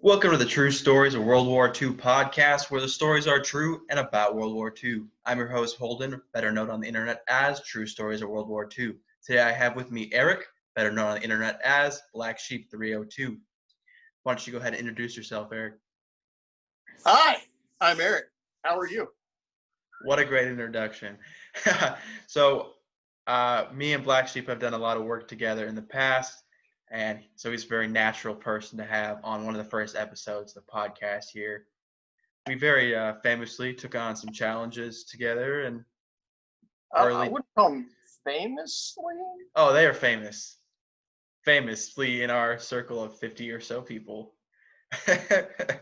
Welcome to the True Stories of World War II podcast, where the stories are true and about World War II. I'm your host, Holden, better known on the internet as True Stories of World War II. Today I have with me Erik, better known on the internet as Blacksheep302. Why don't you go ahead and introduce yourself, Erik? Hi, I'm Erik. How are you? What a great introduction. So, me and Black Sheep have done a lot of work together in the past, and so he's a very natural person to have on one of the first episodes of the podcast here. We very famously took on some challenges together, and I early. wouldn't call them famously. Oh, they are famously in our circle of 50 or so people. Okay,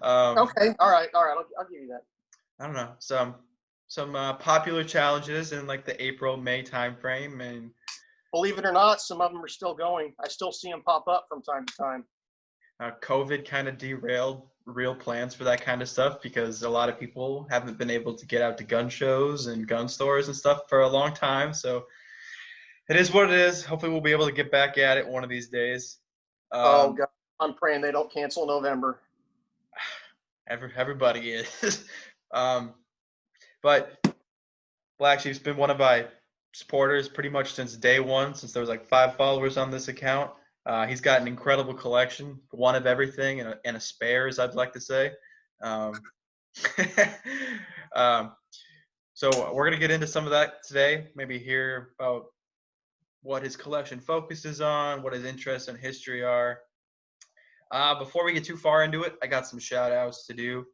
all right. I'll give you that. I don't know, some popular challenges in like the April-May time frame, and Believe it or not, some of them are still going. I still see them pop up from time to time. COVID kind of derailed real plans for that kind of stuff because a lot of people haven't been able to get out to gun shows and gun stores and stuff for a long time. So it is what it is. Hopefully we'll be able to get back at it one of these days. Oh God, I'm praying they don't cancel November. Everybody is. But Black Sheep's been one of my supporters pretty much since day one, since there was like 5 followers on this account. He's got an incredible collection, one of everything, and a spares, I'd like to say. Um, so we're going to get into some of that today, maybe hear about what his collection focuses on, what his interests in history are. Before we get too far into it, I got some shout outs to do.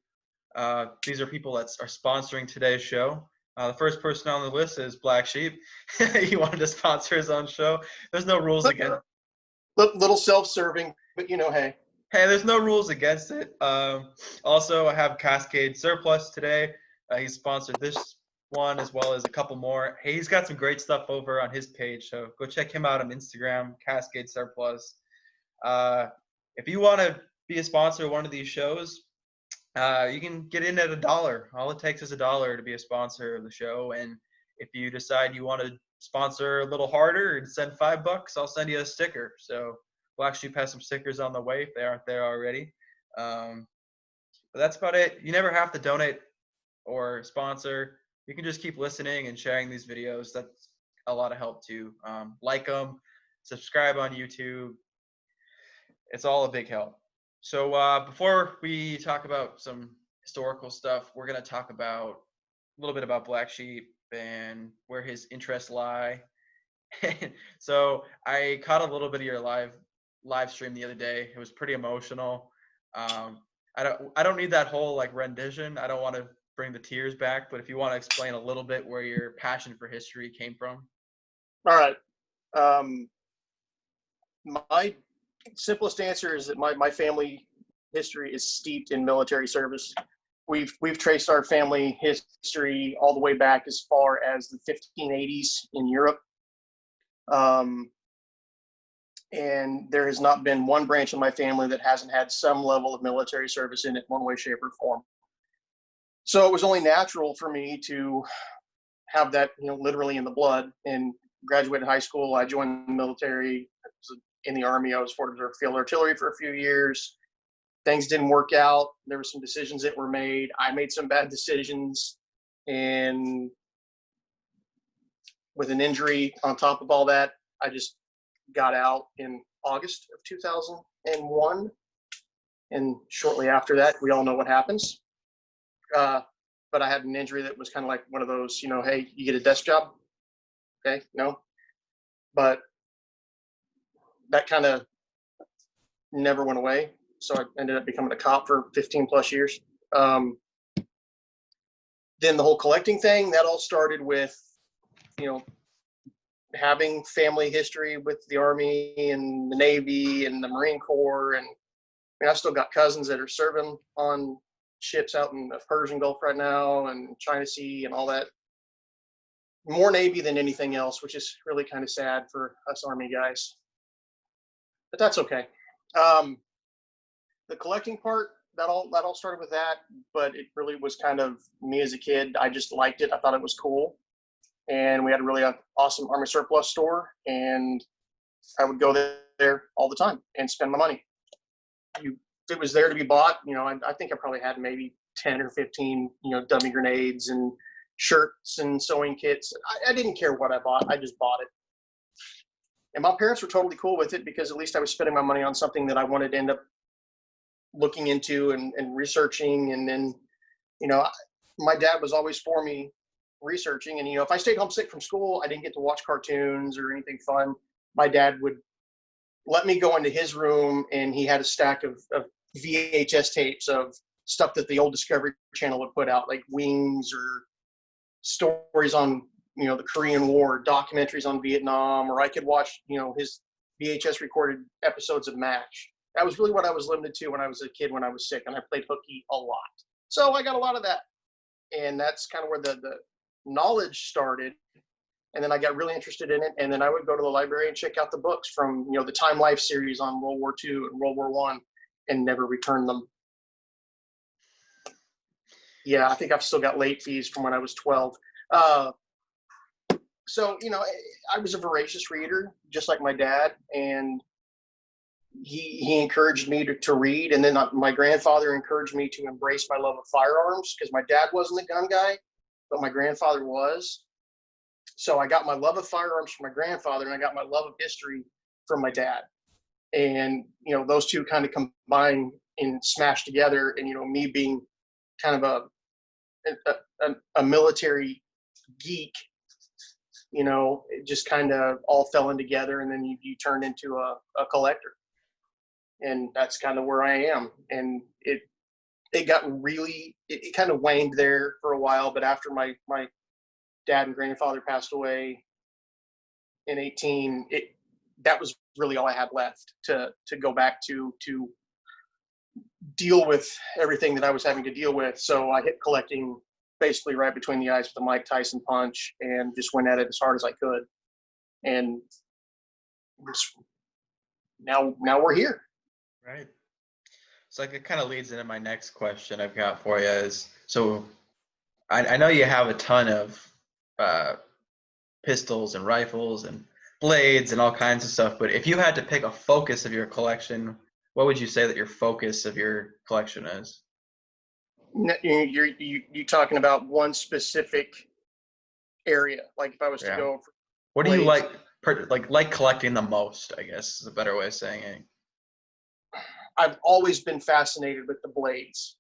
These are people that are sponsoring today's show. The first person on the list is Black Sheep. He wanted to sponsor his own show. There's no rules against. Little self-serving, but hey. Hey, there's no rules against it. Also, I have Cascade Surplus today. He sponsored this one as well as a couple more. Hey, he's got some great stuff over on his page, so go check him out on Instagram, Cascade Surplus. If you want to be a sponsor of one of these shows, you can get in at $1. All it takes is $1 to be a sponsor of the show. And if you decide you want to sponsor a little harder and send $5, I'll send you a sticker. So Black Sheep has some stickers on the way if they aren't there already. But that's about it. You never have to donate or sponsor. You can just keep listening and sharing these videos. That's a lot of help too. Like them, subscribe on YouTube. It's all a big help. So before we talk about some historical stuff, we're going to talk about a little bit about Black Sheep and where his interests lie. So I caught a little bit of your live stream the other day. It was pretty emotional. I don't need that whole like rendition. I don't want to bring the tears back, but if you want to explain a little bit where your passion for history came from. All right. My simplest answer is that my family history is steeped in military service. We've traced our family history all the way back as far as the 1580s in Europe. And there has not been one branch of my family that hasn't had some level of military service in it, one way, shape, or form. So it was only natural for me to have that, literally in the blood. And graduated high school, I joined the military. I was in the Army. I was Fort Reserve Field Artillery for a few years. Things didn't work out. There were some decisions that were made. I made some bad decisions. And with an injury on top of all that, I just got out in August of 2001. And shortly after that, we all know what happens. But I had an injury that was kind of like one of those, hey, you get a desk job. Okay, no. But that kind of never went away. So I ended up becoming a cop for 15 plus years. Then the whole collecting thing, that all started with, having family history with the Army and the Navy and the Marine Corps. And I've still got cousins that are serving on ships out in the Persian Gulf right now and China Sea and all that. More Navy than anything else, which is really kind of sad for us Army guys. But that's okay. The collecting part, that all started with that, but it really was kind of me as a kid. I just liked it. I thought it was cool. And we had a really awesome Army surplus store, and I would go there all the time and spend my money. You it was there to be bought, I think I probably had maybe 10 or 15, dummy grenades and shirts and sewing kits. I didn't care what I bought. I just bought it. And my parents were totally cool with it because at least I was spending my money on something that I wanted to end up looking into and researching. And then, my dad was always for me researching. And, if I stayed home sick from school, I didn't get to watch cartoons or anything fun. My dad would let me go into his room, and he had a stack of VHS tapes of stuff that the old Discovery Channel would put out, like Wings or stories on, the Korean War, documentaries on Vietnam, or I could watch, his VHS recorded episodes of MASH. That was really what I was limited to when I was a kid, when I was sick, and I played hooky a lot. So I got a lot of that. And that's kind of where the knowledge started. And then I got really interested in it. And then I would go to the library and check out the books from, the Time Life series on World War II and World War I, and never return them. Yeah, I think I've still got late fees from when I was 12. So, I was a voracious reader, just like my dad. And he encouraged me to read. And then my grandfather encouraged me to embrace my love of firearms, because my dad wasn't a gun guy, but my grandfather was. So I got my love of firearms from my grandfather, and I got my love of history from my dad. And, those two kind of combined and smashed together. And, me being kind of a military geek, it just kind of all fell in together. And then you turned into a collector. And that's kind of where I am. And it got really, it kind of waned there for a while. But after my dad and grandfather passed away in 18, that was really all I had left to go back to deal with everything that I was having to deal with. So I hit collecting basically right between the eyes with the Mike Tyson punch, and just went at it as hard as I could. And now we're here. Right. So it kind of leads into my next question I've got for you is, so I know you have a ton of pistols and rifles and blades and all kinds of stuff, but if you had to pick a focus of your collection, what would you say that your focus of your collection is? You talking about one specific area? Like if I was to go for what do you blades, like collecting the most, I guess is a better way of saying it. I've always been fascinated with the blades,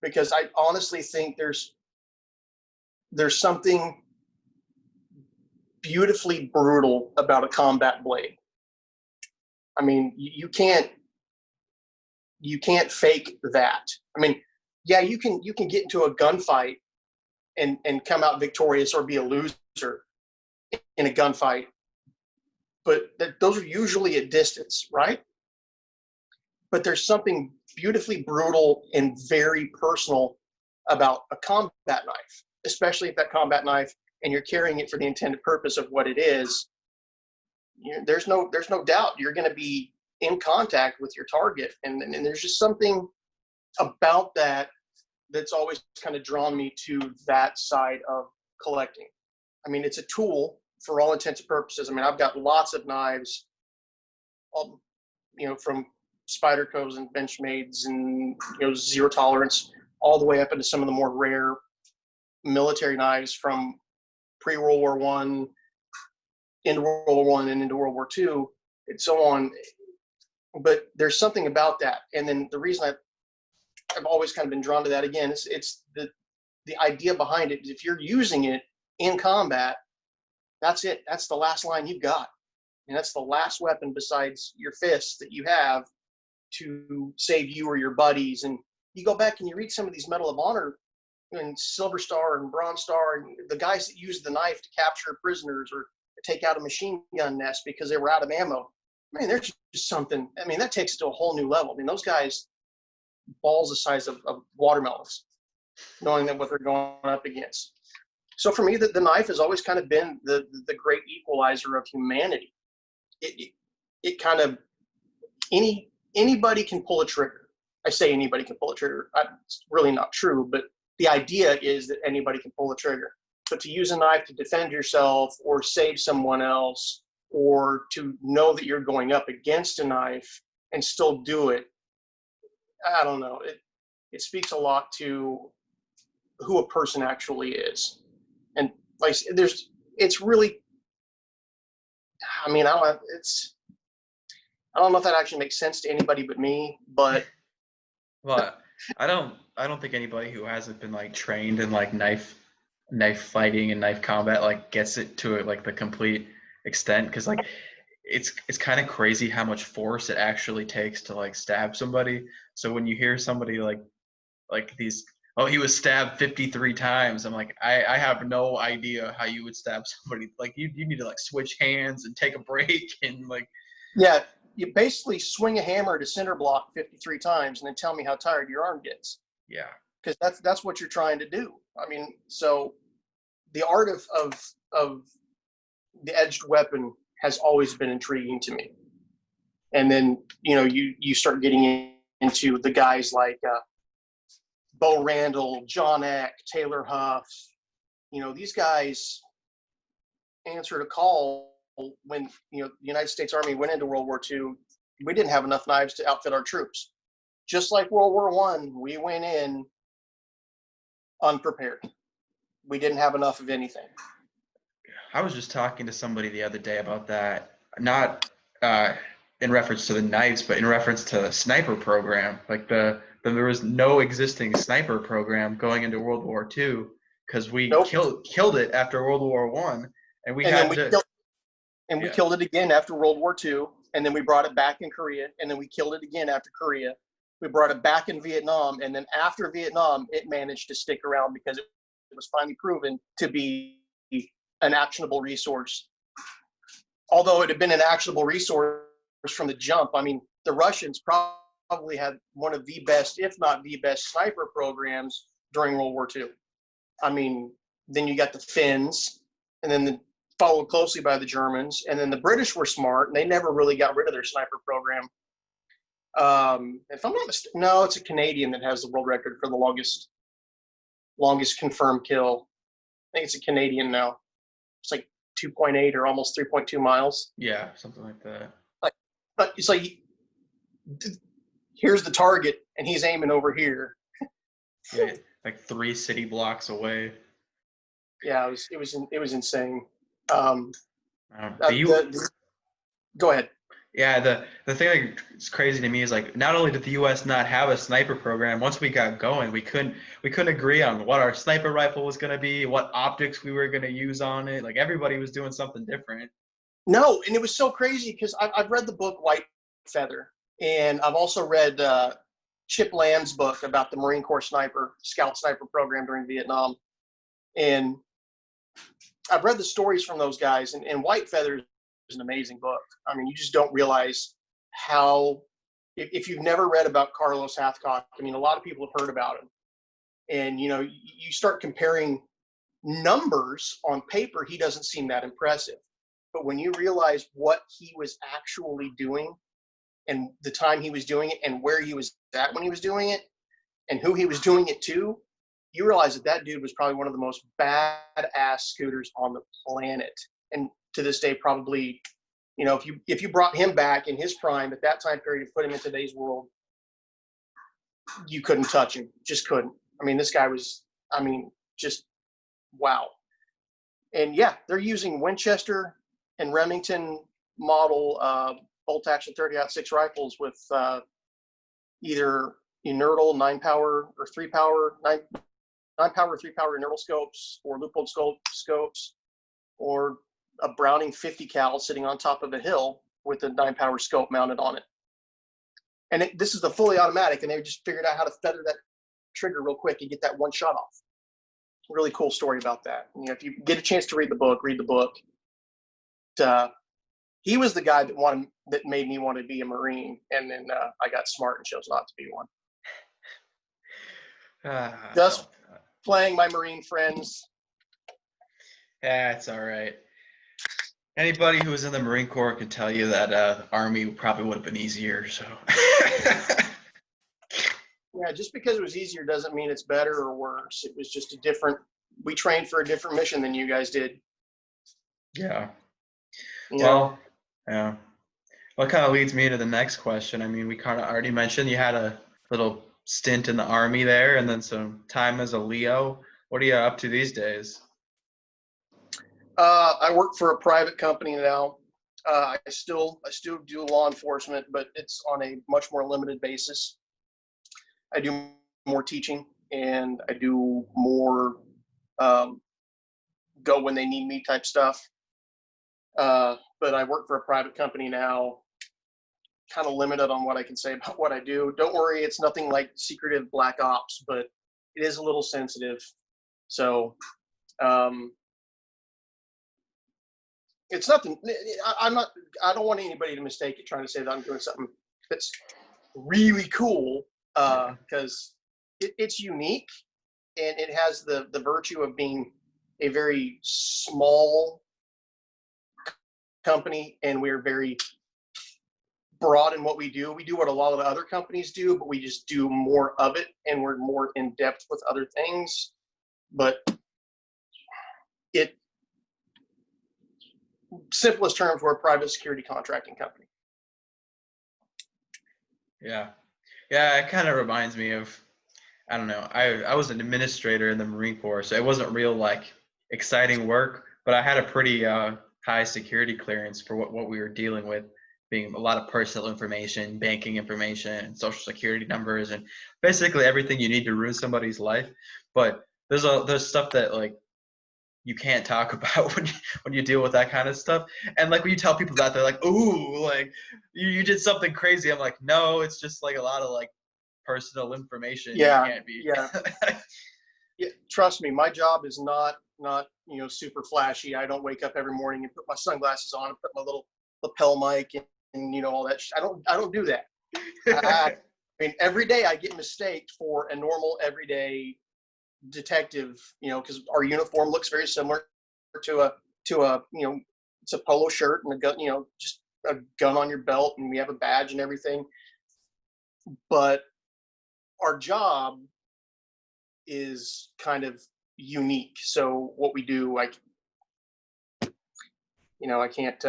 because I honestly think there's something beautifully brutal about a combat blade. I mean, you can't fake that. I mean, yeah, you can get into a gunfight and come out victorious or be a loser in a gunfight, but those are usually at distance, right? But there's something beautifully brutal and very personal about a combat knife, especially if that combat knife, and you're carrying it for the intended purpose of what it is. There's no doubt you're going to be in contact with your target, and there's just something about that's always kind of drawn me to that side of collecting. I mean, it's a tool for all intents and purposes. I mean, I've got lots of knives, from Spydercos and Benchmades and zero tolerance, all the way up into some of the more rare military knives from pre-World War I into World War I and into World War II and so on. But there's something about that. And then the reason I've always kind of been drawn to that, again, it's the idea behind it. If you're using it in combat, that's it. That's the last line you've got. And that's the last weapon besides your fists that you have to save you or your buddies. And you go back and you read some of these Medal of Honor and Silver Star and Bronze Star, and the guys that used the knife to capture prisoners or take out a machine gun nest because they were out of ammo. Man, there's just something. I mean, that takes it to a whole new level. I mean, those guys, balls the size of watermelons, knowing that what they're going up against. So for me, the knife has always kind of been the great equalizer of humanity. It kind of, anybody can pull a trigger. I say anybody can pull a trigger. It's really not true, but the idea is that anybody can pull a trigger. But to use a knife to defend yourself or save someone else, or to know that you're going up against a knife, and still do it, I don't know. It speaks a lot to who a person actually is. And like it's really, I mean, I don't know if that actually makes sense to anybody but me, but Well, I don't think anybody who hasn't been like trained in like knife fighting and knife combat like gets it to it like the complete extent, because like it's kind of crazy how much force it actually takes to like stab somebody. So when you hear somebody like these, oh, he was stabbed 53 times, I'm like, I have no idea how you would stab somebody. Like you need to like switch hands and take a break and like, yeah, you basically swing a hammer to center block 53 times and then tell me how tired your arm gets. yeah. Because that's what you're trying to do. I mean, so the art of the edged weapon has always been intriguing to me. And then, you start getting into the guys like Bo Randall, John Eck, Taylor Huff. These guys answered a call when, the United States Army went into World War II. We didn't have enough knives to outfit our troops. Just like World War I, we went in unprepared. We didn't have enough of anything. I was just talking to somebody the other day about that, not in reference to the knives, but in reference to the sniper program. Like there was no existing sniper program going into World War II, because we Nope. killed it after World War One, and we had to. We killed it again after World War II, and then we brought it back in Korea, and then we killed it again after Korea. We brought it back in Vietnam, and then after Vietnam, it managed to stick around because it was finally proven to be an actionable resource. Although it had been an actionable resource from the jump, I mean, the Russians probably had one of the best, if not the best, sniper programs during World War II. I mean, then you got the Finns, and then followed closely by the Germans, and then the British were smart, and they never really got rid of their sniper program. If I'm not mistaken, no, it's a Canadian that has the world record for the longest confirmed kill. I think it's a Canadian now. It's like 2.8 or almost 3.2 miles. Yeah, something like that. But it's like, here's the target, and he's aiming over here. Yeah, like 3 city blocks away. Yeah, it was insane. Go ahead. Yeah, the thing that's crazy to me is like, not only did the U.S. not have a sniper program, once we got going, we couldn't agree on what our sniper rifle was going to be, what optics we were going to use on it. Like everybody was doing something different. No, and it was so crazy because I've read the book White Feather, and I've also read Chip Land's book about the Marine Corps Scout Sniper program during Vietnam, and I've read the stories from those guys, and White Feather is an amazing book. I mean, you just don't realize how, if you've never read about Carlos Hathcock, I mean, a lot of people have heard about him. And, you start comparing numbers on paper, he doesn't seem that impressive. But when you realize what he was actually doing and the time he was doing it and where he was at when he was doing it and who he was doing it to, you realize that dude was probably one of the most badass scooters on the planet. And to this day, probably, if you brought him back in his prime at that time period and put him in today's world, you couldn't touch him. Just couldn't. I mean, this guy was, just wow. And yeah, they're using Winchester and Remington model bolt action 30-06 rifles with either inertal 9-power or 3-power, 9-power or 3-power inertal scopes, or loophole scopes, or a Browning 50 cal sitting on top of a hill with a 9-power scope mounted on it. And this is the fully automatic, and they just figured out how to feather that trigger real quick and get that one shot off. Really cool story about that. If you get a chance to read the book, read the book. He was the guy that made me want to be a Marine, and then I got smart and chose not to be one. Just playing my Marine friends. Yeah, it's all right. Anybody who was in the Marine Corps could tell you that Army probably would have been easier. So. Yeah, just because it was easier doesn't mean it's better or worse. It was just we trained for a different mission than you guys did. Yeah. Well, yeah. Well, it kind of leads me to the next question. I mean, we kind of already mentioned you had a little stint in the Army there and then some time as a Leo. What are you up to these days? I work for a private company now. I still do law enforcement, but it's on a much more limited basis. I do more teaching, and I do more um, go when they need me type stuff. But I work for a private company now, kind of limited on what I can say about what I do. Don't worry, it's nothing like secretive black ops, but it is a little sensitive. So um, it's nothing. I'm not. I don't want anybody to mistake it trying to say that I'm doing something that's really cool, because it's unique, and it has the virtue of being a very small company, and we're very broad in what we do. We do what a lot of the other companies do, but we just do more of it, and we're more in depth with other things. But it, simplest terms, we're a private security contracting company. Yeah. Yeah, it kind of reminds me of, I don't know, I was an administrator in the Marine Corps, so it wasn't real like exciting work, but I had a pretty high security clearance for what we were dealing with, being a lot of personal information, banking information, social security numbers, and basically everything you need to ruin somebody's life. But there's stuff that like you can't talk about when you deal with that kind of stuff. And like when you tell people that, they're like, "Ooh, like you did something crazy." I'm like, "No, it's just like a lot of like personal information. You Yeah, can't be." yeah. Yeah, trust me, my job is not super flashy. I don't wake up every morning and put my sunglasses on and put my little lapel mic and all that. I don't do that. I mean, every day I get mistaked for a normal everyday detective. Because our uniform looks very similar to a it's a polo shirt and a gun. Just a gun on your belt, and we have a badge and everything. But our job is kind of unique. So what we do, I can't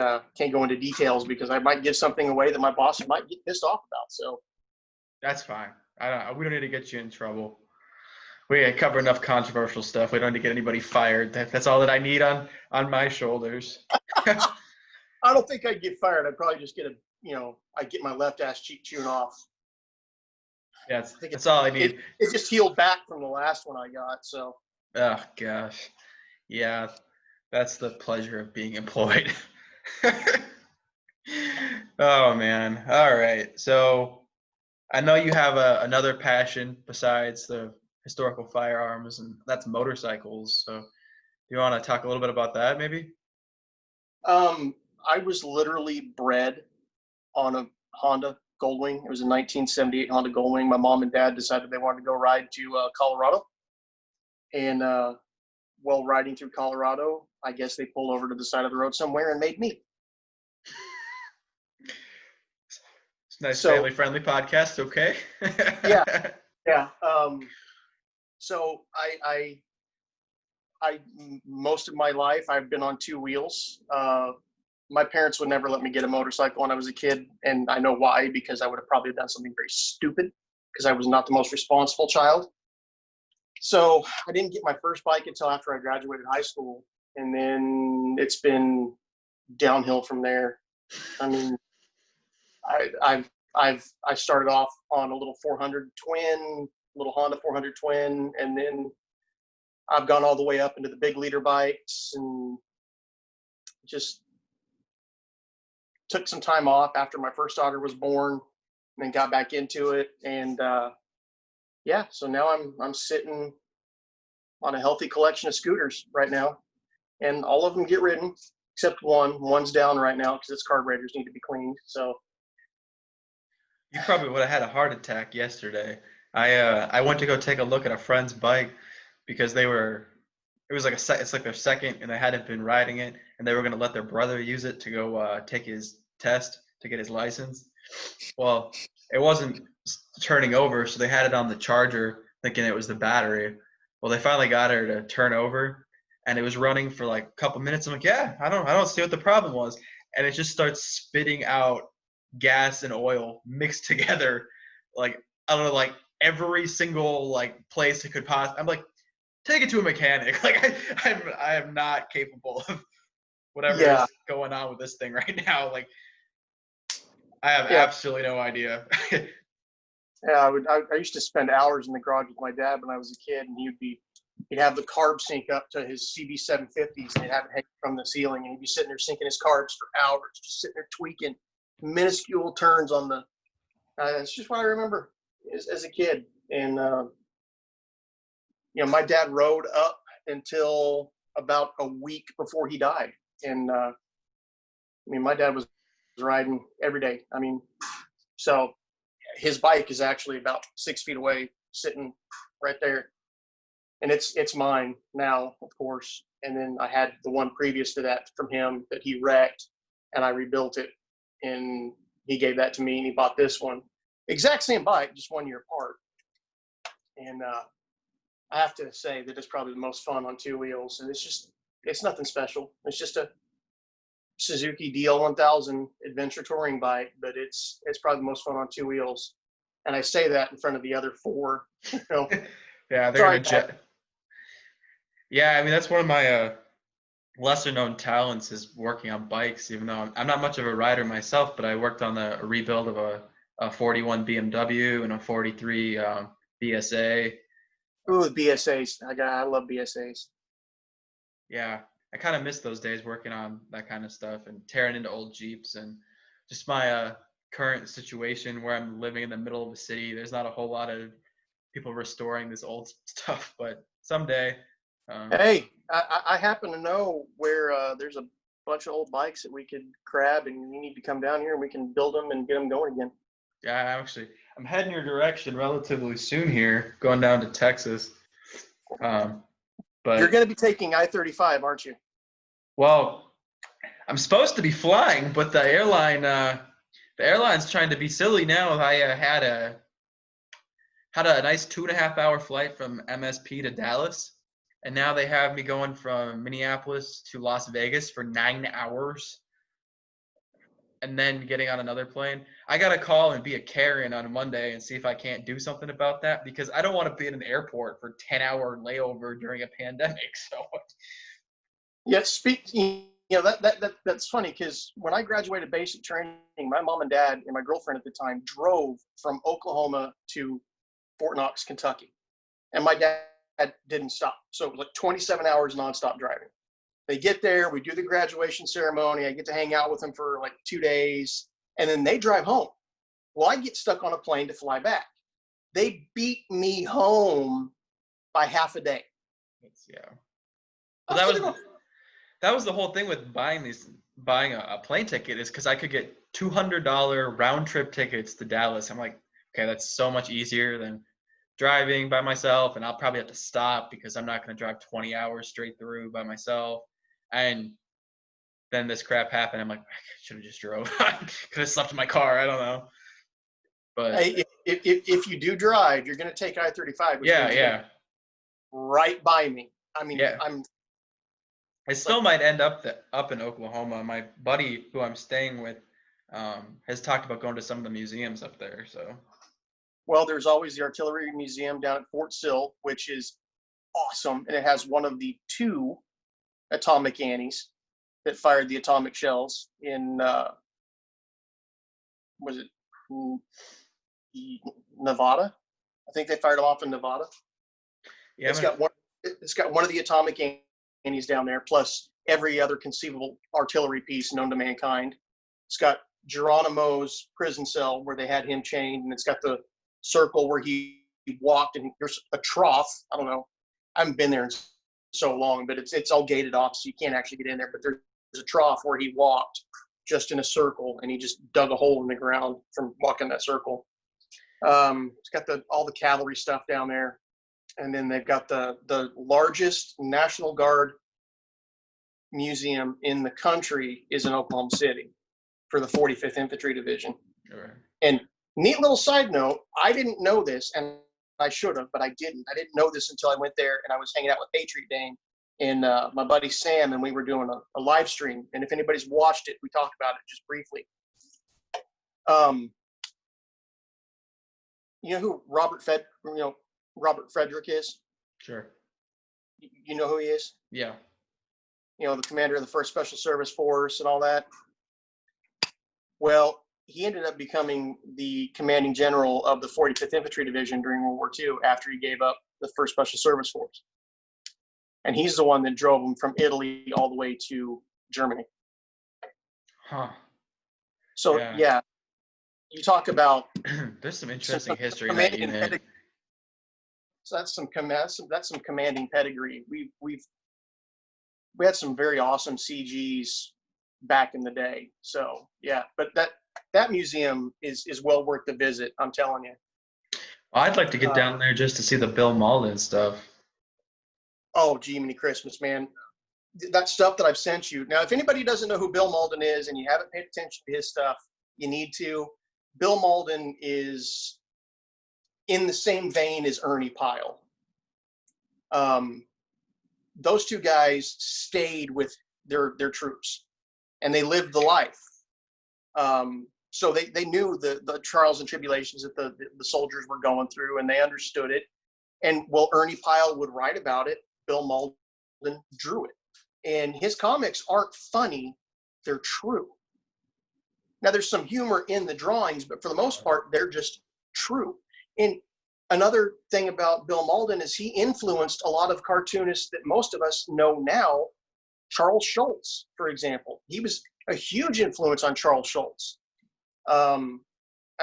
go into details because I might give something away that my boss might get pissed off about. So That's fine. We don't need to get you in trouble. We cover enough controversial stuff. We don't need to get anybody fired. That's all that I need on my shoulders. I don't think I'd get fired. I'd probably just I'd get my left ass cheek chewing off. Yeah, I think that's all I need. it just healed back from the last one I got. So Oh gosh, yeah, that's the pleasure of being employed. Oh man. All right. So I know you have another passion besides the historical firearms, and that's motorcycles. So do you want to talk a little bit about that, maybe? I was literally bred on a Honda Goldwing. It was a 1978 Honda Goldwing. My mom and dad decided they wanted to go ride to Colorado, and while riding through Colorado, I guess they pulled over to the side of the road somewhere and made me. It's a nice So family-friendly podcast. Okay. yeah, yeah. So I most of my life I've been on two wheels. My parents would never let me get a motorcycle when I was a kid, and I know why, because I would have probably done something very stupid because I was not the most responsible child. So I didn't get my first bike until after I graduated high school, and then it's been downhill from there. I mean, I started off on a little 400 twin, little Honda 400 twin, and then I've gone all the way up into the big liter bikes, and just took some time off after my first daughter was born, and then got back into it. And yeah, so now I'm sitting on a healthy collection of scooters right now, and all of them get ridden except one. One's down right now because its carburetors need to be cleaned. So You probably would have had a heart attack yesterday. I went to go take a look at a friend's bike because it was like it's like their second and they hadn't been riding it and they were going to let their brother use it to go take his test to get his license. Well, it wasn't turning over, so they had it on the charger thinking it was the battery. Well, they finally got her to turn over and it was running for like a couple minutes. I'm like, yeah, I don't see what the problem was. And it just starts spitting out gas and oil mixed together, like I don't know, like every single like place it could possibly. I'm like, take it to a mechanic. Like I am not capable of whatever Yeah, is going on with this thing right now. Like I have yeah, absolutely no idea. yeah. I used to spend hours in the garage with my dad when I was a kid, and he'd have the carb sync up to his CB750s, and he'd have it hanging from the ceiling, and he'd be sitting there syncing his carbs for hours, just sitting there tweaking minuscule turns on the. It's just what I remember as a kid, and my dad rode up until about a week before he died, and my dad was riding every day. So his bike is actually about 6 feet away, sitting right there, and it's mine now, of course. And then I had the one previous to that from him that he wrecked, and I rebuilt it, and he gave that to me, and he bought this one, exact same bike, just 1 year apart. And I have to say that it's probably the most fun on two wheels, and it's nothing special. It's just a Suzuki DL1000 adventure touring bike, but it's probably the most fun on two wheels. And I say that in front of the other four. Yeah, they're Sorry, gonna jet. Yeah, I mean that's one of my lesser known talents is working on bikes. Even though I'm not much of a rider myself, but I worked on a rebuild of a 41 BMW and a 43 BSA. ooh, BSAs. I love BSAs. Yeah, I kind of miss those days working on that kind of stuff and tearing into old Jeeps. And just my current situation where I'm living in the middle of the city. There's not a whole lot of people restoring this old stuff, but someday. Hey, I happen to know where there's a bunch of old bikes that we could grab, and you need to come down here and we can build them and get them going again. Yeah, I'm heading your direction relatively soon here, going down to Texas. You're But going to be taking I-35, aren't you? well, I'm supposed to be flying, but the airline's trying to be silly now. I had a nice 2.5 hour flight from MSP to Dallas, and now they have me going from Minneapolis to Las Vegas for 9 hours, and then getting on another plane. I got to call and be a Karen on Monday and see if I can't do something about that because I don't want to be in an airport for 10-hour layover during a pandemic. So Yeah, that's funny because when I graduated basic training, my mom and dad and my girlfriend at the time drove from Oklahoma to Fort Knox, Kentucky, and my dad didn't stop. So it was like 27 hours nonstop driving. They get there, we do the graduation ceremony. I get to hang out with them for like 2 days, and then they drive home. Well, I get stuck on a plane to fly back. They beat me home by half a day. yeah. Well, that was the whole thing with buying a plane ticket is because I could get $200 round trip tickets to Dallas. I'm like, okay, that's so much easier than driving by myself, and I'll probably have to stop because I'm not going to drive 20 hours straight through by myself. And then this crap happened. I'm like, I should have just drove. Could have slept in my car. I don't know. But Hey, if you do drive, you're going to take I-35, which means you're going to right by me. Yeah. I'm. I still might end up in Oklahoma. My buddy who I'm staying with has talked about going to some of the museums up there. So. Well, there's always the Artillery Museum down at Fort Sill, which is awesome, and it has one of the two atomic Annies that fired the atomic shells in was it Nevada? I think they fired them off in Nevada. Yeah, It's got one of the atomic Annies down there, plus every other conceivable artillery piece known to mankind. It's got Geronimo's prison cell where they had him chained, and it's got the circle where he walked, and there's a trough. I don't know. I haven't been there in so long, but it's all gated off, so you can't actually get in there. But there's a trough where he walked just in a circle, and he just dug a hole in the ground from walking that circle. It's got all the cavalry stuff down there, and then they've got the largest National Guard museum in the country is in Oklahoma City for the 45th Infantry Division. Sure. And neat little side note, I didn't know this, and I should have, but I didn't. I didn't know this until I went there and I was hanging out with Patriot Dane and my buddy Sam, and we were doing a live stream. And if anybody's watched it, we talked about it just briefly. Um, you know who Robert Frederick is? Sure. You know who he is? Yeah. You know, the commander of the 1st Special Service Force and all that. Well, he ended up becoming the commanding general of the 45th Infantry Division during World War II after he gave up the 1st Special Service Force. And he's the one that drove him from Italy all the way to Germany. Huh. So yeah, you talk about There's some interesting history in that commanding unit. pedigree. So that's some commanding pedigree. We had some very awesome CGs back in the day. So yeah, but that museum is well worth the visit. I'm telling you. I'd like to get down there just to see the Bill Malden stuff. Oh, gee, many Christmas, man. That stuff that I've sent you. Now, if anybody doesn't know who Bill Malden is and you haven't paid attention to his stuff, you need to. Bill Malden is in the same vein as Ernie Pyle. Those two guys stayed with their troops and they lived the life. So they knew the trials and tribulations that the soldiers were going through, and they understood it. And while Ernie Pyle would write about it, Bill Malden drew it. And his comics aren't funny, they're true. Now there's some humor in the drawings, but for the most part, they're just true. And another thing about Bill Malden is he influenced a lot of cartoonists that most of us know now. Charles Schulz, for example. He was a huge influence on Charles Schulz.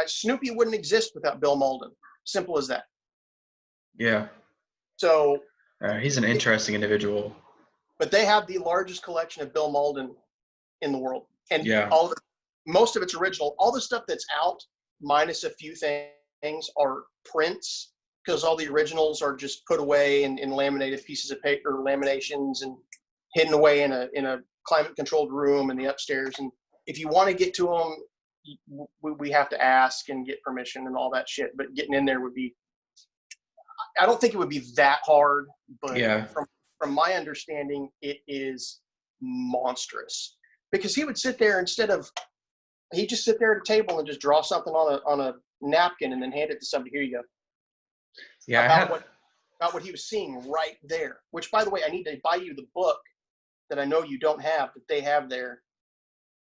Snoopy wouldn't exist without Bill Malden. Simple as that. Yeah. So he's an interesting individual. But they have the largest collection of Bill Malden in the world. And yeah, most of it's original. All the stuff that's out, minus a few things, are prints, because all the originals are just put away in laminated pieces of paper, laminations, and hidden away in a climate-controlled room in the upstairs. And if you want to get to them, we have to ask and get permission and all that shit. But getting in there would be, I don't think it would be that hard, but yeah. From my understanding, it is monstrous. Because he would sit there he'd just sit there at a table and just draw something on a napkin and then hand it to somebody. Here you go. Yeah, about what he was seeing right there. Which, by the way, I need to buy you the book that I know you don't have, that they have there.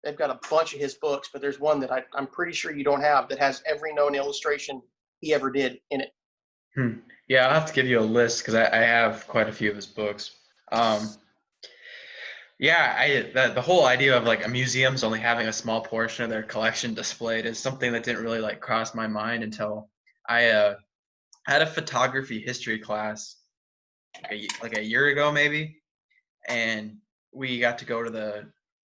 They've got a bunch of his books, but there's one that I'm pretty sure you don't have that has every known illustration he ever did in it. Yeah, I'll have to give you a list because I have quite a few of his books. The whole idea of like a museum's only having a small portion of their collection displayed is something that didn't really like cross my mind until I had a photography history class like a year ago maybe, and we got to go to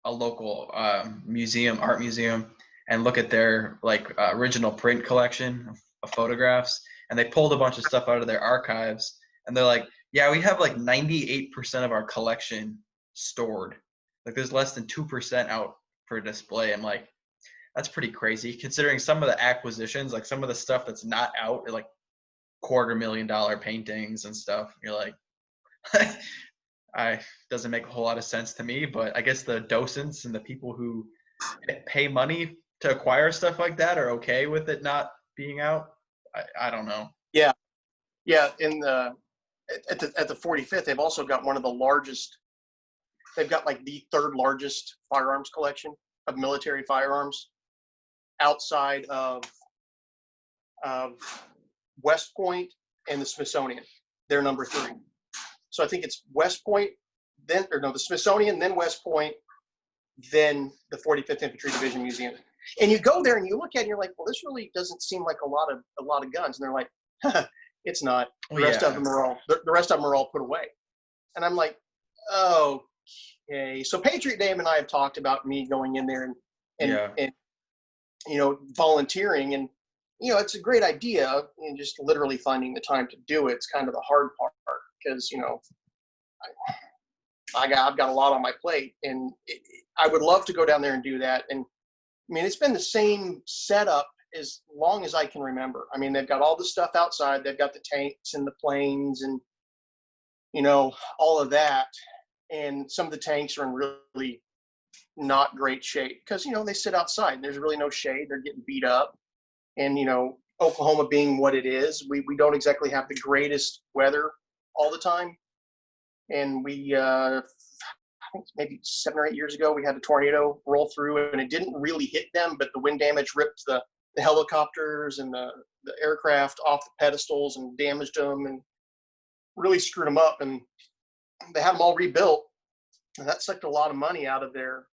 a local art museum and look at their like original print collection of photographs. And they pulled a bunch of stuff out of their archives, and they're like, yeah, we have like 98% of our collection stored. Like there's less than 2% out for display. I'm like, that's pretty crazy considering some of the acquisitions, like some of the stuff that's not out are like $250,000 paintings and stuff. You're like, doesn't make a whole lot of sense to me, but I guess the docents and the people who pay money to acquire stuff like that are okay with it not being out. I don't know. Yeah. In the at the 45th, they've also got one of the largest. They've got like the third largest firearms collection of military firearms outside of West Point and the Smithsonian. They're number 3. So I think it's West Point, the Smithsonian, then West Point, then the 45th Infantry Division Museum. And you go there and you look at it and you're like, well, this really doesn't seem like a lot of guns. And they're like, it's not. The rest of them are all put away. And I'm like, okay. So Patriot Dame and I have talked about me going in there and volunteering, and it's a great idea, and just literally finding the time to do it. It's kind of the hard part because I've got a lot on my plate, and I would love to go down there and do that. And I mean, it's been the same setup as long as I can remember. I mean, they've got all the stuff outside. They've got the tanks and the planes and, all of that. And some of the tanks are in really not great shape because, they sit outside and there's really no shade. They're getting beat up. And, Oklahoma being what it is, we don't exactly have the greatest weather all the time. And I think maybe 7 or 8 years ago, we had a tornado roll through and it didn't really hit them, but the wind damage ripped the helicopters and the aircraft off the pedestals and damaged them and really screwed them up. And they had them all rebuilt. And that sucked a lot of money out of their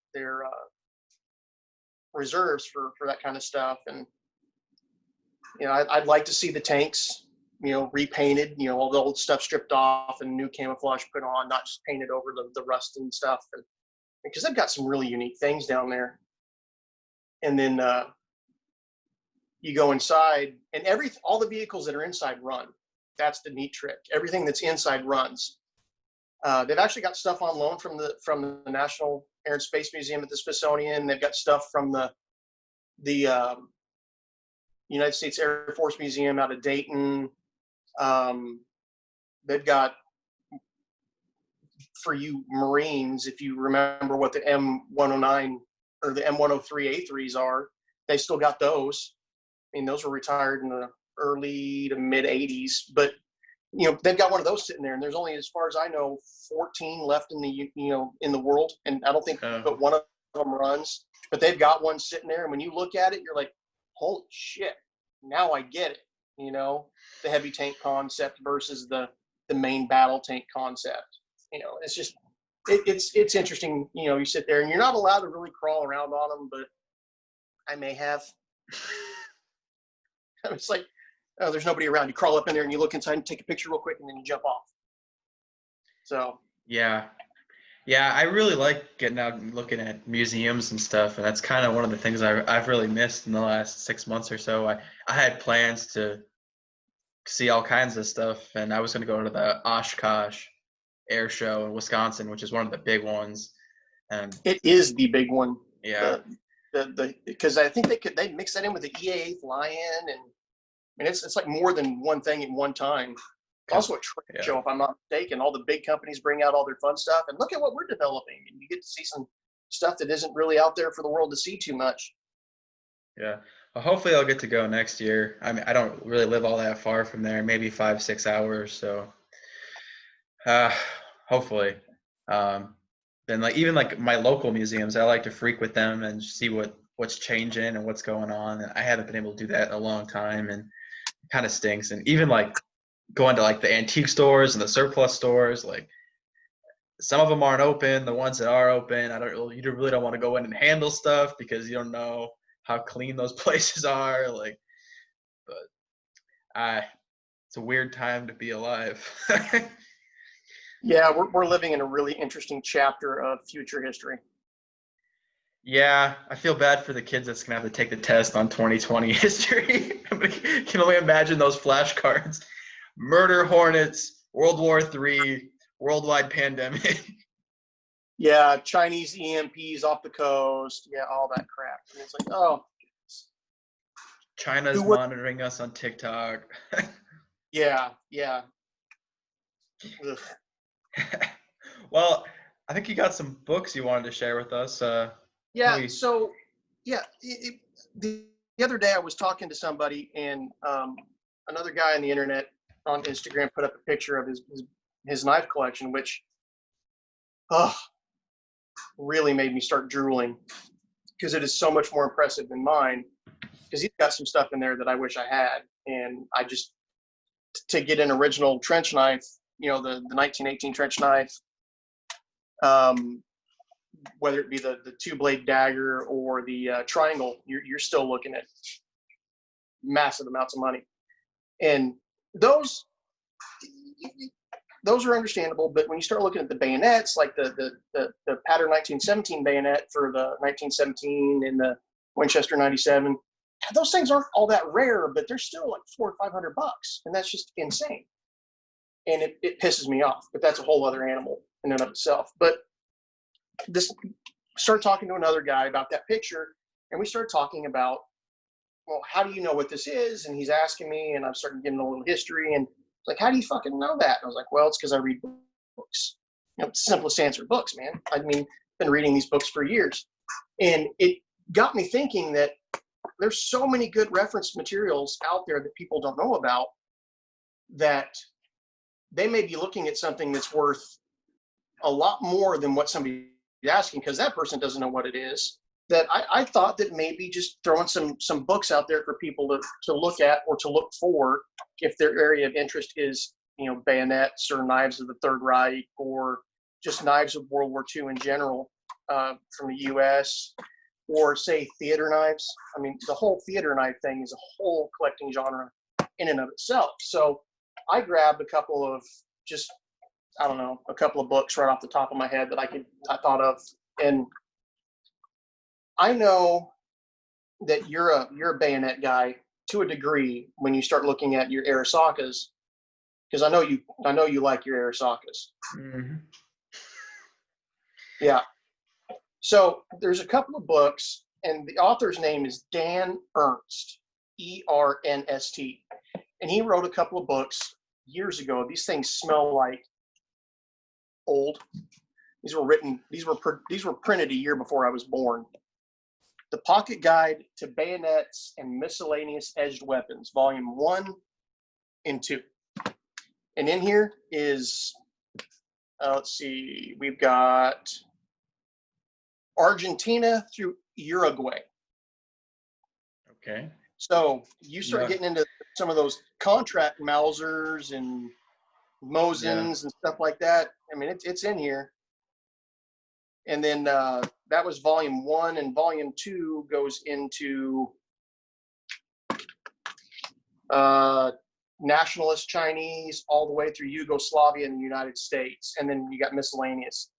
reserves for that kind of stuff. And, I'd like to see the tanks, repainted, all the old stuff stripped off and new camouflage put on, not just painted over the rust and stuff. And because they've got some really unique things down there. And then you go inside and all the vehicles that are inside run. That's the neat trick. Everything that's inside runs. They've actually got stuff on loan from the National Air and Space Museum at the Smithsonian. They've got stuff from the United States Air Force Museum out of Dayton. They've got, for you Marines, if you remember what the M109 or the M103A3s are, they still got those. I mean, those were retired in the early to mid 80s, but they've got one of those sitting there, and there's only, as far as I know, 14 left in the world, and I don't think but one of them runs. But they've got one sitting there, and when you look at it, you're like, holy shit! Now I get it. The heavy tank concept versus the main battle tank concept. It's just it's interesting. You sit there, and you're not allowed to really crawl around on them, but I may have. It's like, oh, there's nobody around. You crawl up in there and you look inside and take a picture real quick and then you jump off. So. Yeah, I really like getting out and looking at museums and stuff, and that's kind of one of the things I've really missed in the last 6 months or so. I had plans to see all kinds of stuff, and I was going to go to the Oshkosh Air Show in Wisconsin, which is one of the big ones. And it is the big one. Yeah. Because I think they mix that in with the EAA fly-in, and it's like more than one thing at one time. Also a trade show, if I'm not mistaken. All the big companies bring out all their fun stuff, and look at what we're developing, and you get to see some stuff that isn't really out there for the world to see too much. Yeah. Well, hopefully I'll get to go next year. I mean, I don't really live all that far from there, maybe 5-6 hours. So hopefully. Then even my local museums, I like to frequent them and see what's changing and what's going on. And I haven't been able to do that in a long time, and it kind of stinks. And even going to the antique stores and the surplus stores, some of them aren't open. The ones that are open, you really don't want to go in and handle stuff because you don't know how clean those places are. But it's a weird time to be alive. Yeah, we're living in a really interesting chapter of future history. Yeah, I feel bad for the kids that's going to have to take the test on 2020 history. I can only imagine those flashcards. Murder hornets, World War III, worldwide pandemic. Yeah, Chinese EMPs off the coast. Yeah, all that crap. And it's like, oh. China's monitoring us on TikTok. Yeah. Well, I think you got some books you wanted to share with us. The other day I was talking to somebody, and another guy on the internet on Instagram put up a picture of his knife collection, which really made me start drooling, because it is so much more impressive than mine, because he's got some stuff in there that I wish I had. And I just, to get an original trench knife, the 1918 trench knife, whether it be the 2-blade dagger or the triangle, you're still looking at massive amounts of money. And those are understandable, but when you start looking at the bayonets, like the pattern 1917 bayonet for the 1917 and the Winchester 97, those things aren't all that rare, but they're still like $400 or $500, and that's just insane. And it pisses me off, but that's a whole other animal in and of itself. But start talking to another guy about that picture, and we started talking about, well, how do you know what this is? And he's asking me, and I'm starting getting a little history, and like, how do you fucking know that? And I was like, well, it's because I read books. Simplest answer, books, man. I mean, been reading these books for years. And it got me thinking that there's so many good reference materials out there that people don't know about, that they may be looking at something that's worth a lot more than what somebody's asking, because that person doesn't know what it is. That I thought that maybe just throwing some books out there for people to look at or to look for, if their area of interest is, bayonets or knives of the Third Reich, or just knives of World War II in general, from the US, or say theater knives. I mean, the whole theater knife thing is a whole collecting genre in and of itself. So I grabbed a couple of a couple of books right off the top of my head that I thought of. And I know that you're a bayonet guy to a degree when you start looking at your Arisakas, because I know you like your Arisakas. Mm-hmm. Yeah. So there's a couple of books, and the author's name is Dan Ernst, Ernst, and he wrote a couple of books years ago. These things smell like old. These were printed a year before I was born. The Pocket Guide to Bayonets and Miscellaneous Edged Weapons, Volume 1 and 2. And in here is, let's see, we've got Argentina through Uruguay. Okay. So you start getting into some of those contract Mausers and Mosins and stuff like that. I mean, it's in here. And then that was Volume 1, and Volume 2 goes into nationalist Chinese all the way through Yugoslavia and the United States. And then you got miscellaneous.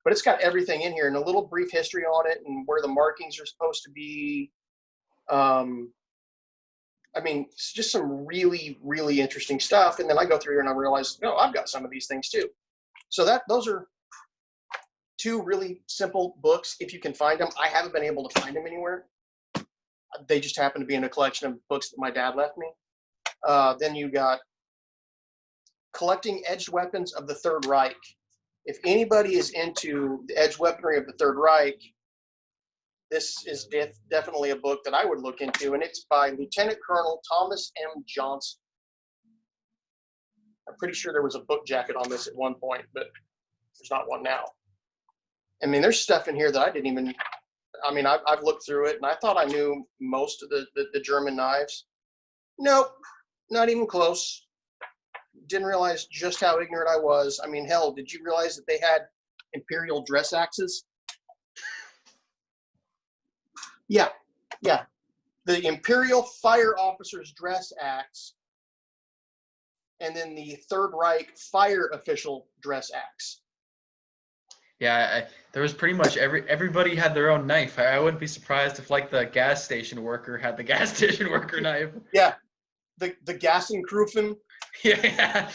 But it's got everything in here and a little brief history on it and where the markings are supposed to be. I mean, it's just some really, really interesting stuff. And then I go through here and I realize, I've got some of these things too. So those are two really simple books, if you can find them. I haven't been able to find them anywhere. They just happen to be in a collection of books that my dad left me. Then you got Collecting Edged Weapons of the Third Reich. If anybody is into the edged weaponry of the Third Reich, this is definitely a book that I would look into, and it's by Lieutenant Colonel Thomas M. Johnson. I'm pretty sure there was a book jacket on this at one point, but there's not one now. I mean, there's stuff in here that I didn't even, I've looked through it, and I thought I knew most of the German knives. Nope, not even close. Didn't realize just how ignorant I was. I mean, hell, did you realize that they had imperial dress axes? Yeah. The Imperial Fire Officer's Dress Axe, and then the Third Reich Fire Official Dress Axe. Yeah, there was pretty much everybody had their own knife. I wouldn't be surprised if like the gas station worker had the gas station worker knife. Yeah, the Gassenkrufen. Yeah.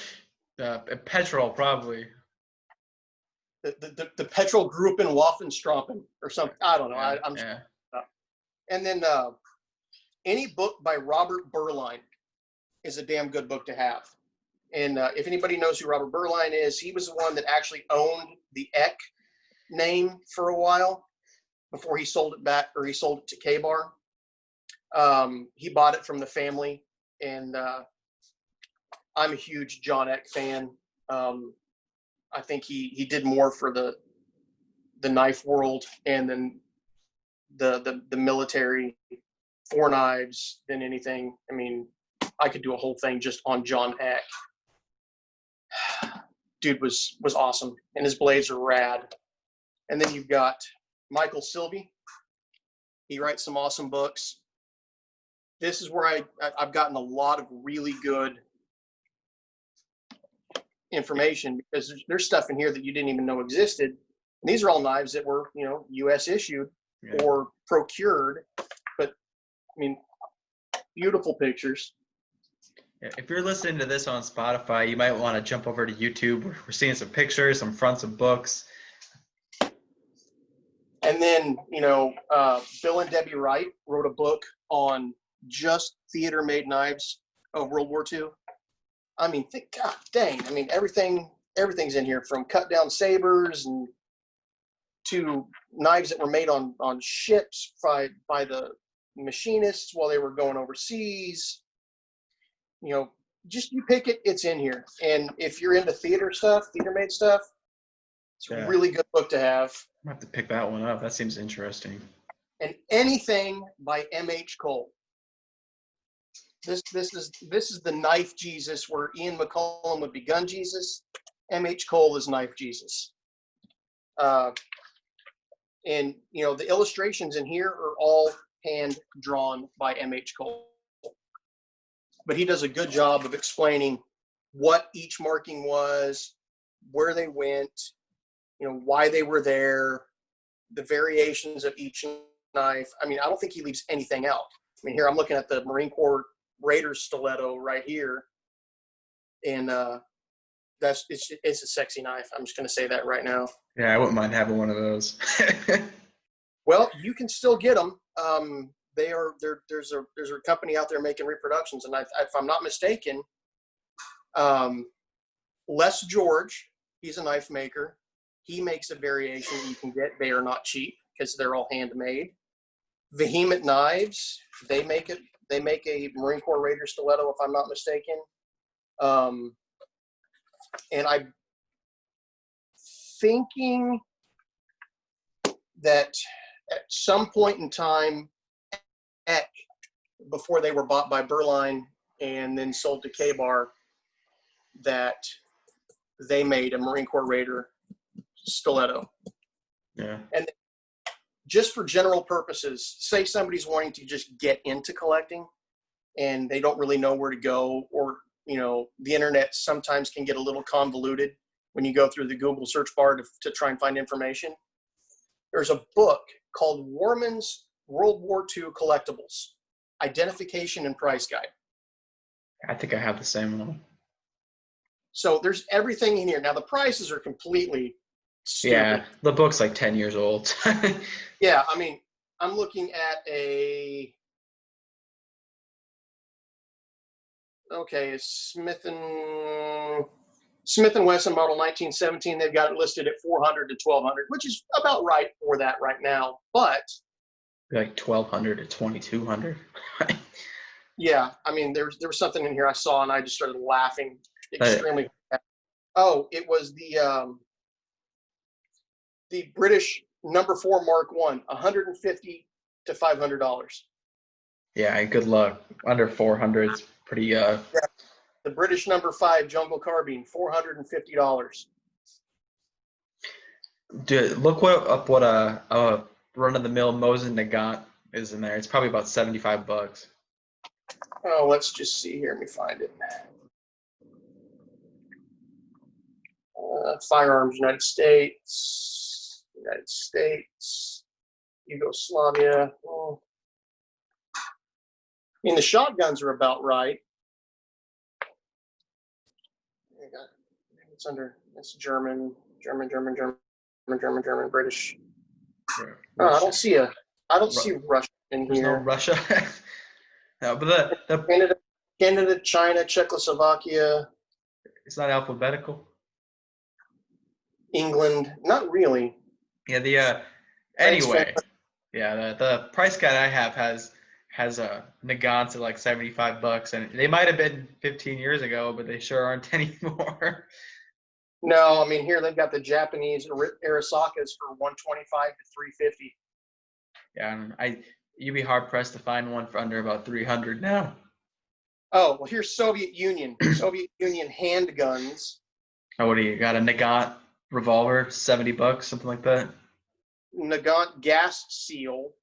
Petrol probably. The Petrolgruppen Waffenstrampen or something. I don't know. Yeah. And then any book by Robert Berline is a damn good book to have. And if anybody knows who Robert Berline is, he was the one that actually owned the Eck name for a while before he sold it back, or he sold it to K-Bar. He bought it from the family, and I'm a huge John Eck fan. I think he did more for the knife world and then the military for knives than anything. I mean, I could do a whole thing just on John Eck. Dude was awesome, and his blades are rad. And then you've got Michael Sylvie. He writes some awesome books. This is where I've gotten a lot of really good information, because there's stuff in here that you didn't even know existed. And these are all knives that were, U.S. issued or procured. But I mean, beautiful pictures. If you're listening to this on Spotify, you might want to jump over to YouTube. We're seeing some pictures, some fronts of books. And then, Bill and Debbie Wright wrote a book on just theater-made knives of World War II. I mean, God dang. I mean, everything's in here, from cut-down sabers and to knives that were made on ships by the machinists while they were going overseas. You know, just you pick it, it's in here. And if you're into theater stuff, theater made stuff, it's a really good book to have. I'm gonna have to pick that one up. That seems interesting. And anything by M.H. Cole. This is the knife Jesus, where Ian McCollum would be gun Jesus. M.H. Cole is knife Jesus. And you know, the illustrations in here are all hand drawn by M.H. Cole. But he does a good job of explaining what each marking was, where they went, you know, why they were there, the variations of each knife. I mean, I don't think he leaves anything out. I mean, here I'm looking at the Marine Corps Raiders stiletto right here, and it's a sexy knife. I'm just going to say that right now. Yeah, I wouldn't mind having one of those. Well, you can still get them. There's a company out there making reproductions, and if I'm not mistaken, Les George, he's a knife maker. He makes a variation you can get. They are not cheap because they're all handmade. Vehement Knives, they make it. They make a Marine Corps Raider stiletto, if I'm not mistaken. And I'm thinking that at some point in time, Eck, before they were bought by Berline and then sold to K-Bar, that they made a Marine Corps Raider stiletto. Yeah. And just for general purposes, say somebody's wanting to just get into collecting and they don't really know where to go, or, you know, the internet sometimes can get a little convoluted when you go through the Google search bar to try and find information. There's a book called Warman's World War II Collectibles, Identification and Price Guide. I think I have the same one. So there's everything in here. Now the prices are completely stupid. Yeah, the book's like 10 years old. Yeah, I mean, I'm looking at a Smith and Wesson model 1917. They've got it listed at $400 to $1,200, which is about right for that right now. But like $1,200 to $2,200. yeah, I mean, there was something in here I saw and I just started laughing extremely. Oh, it was the British number 4 Mark I, $150 to $500. Yeah, good luck. Under 400 is pretty. Yeah. The British number 5 Jungle Carbine, $450. Dude, look up what a run-of-the-mill Mosin Nagant is in there. It's probably about $75. Oh, let's just see here. Let me find it. Firearms, United States, Yugoslavia. Oh. I mean, the shotguns are about right. It's under. It's German, British. Oh, I don't see Russia in There's here. no Russia. No, but the Canada, China, Czechoslovakia. It's not alphabetical. England, not really. Yeah, anyway. Yeah, the price guide I have has a Nagants at like $75, and they might have been 15 years ago, but they sure aren't anymore. No, I mean, here they've got the Japanese Arisakas for $125 to $350. Yeah, you'd be hard pressed to find one for under about $300 now. Oh, well, here's Soviet Union handguns. Oh, what do you got? A Nagant revolver, $70, something like that. Nagant gas seal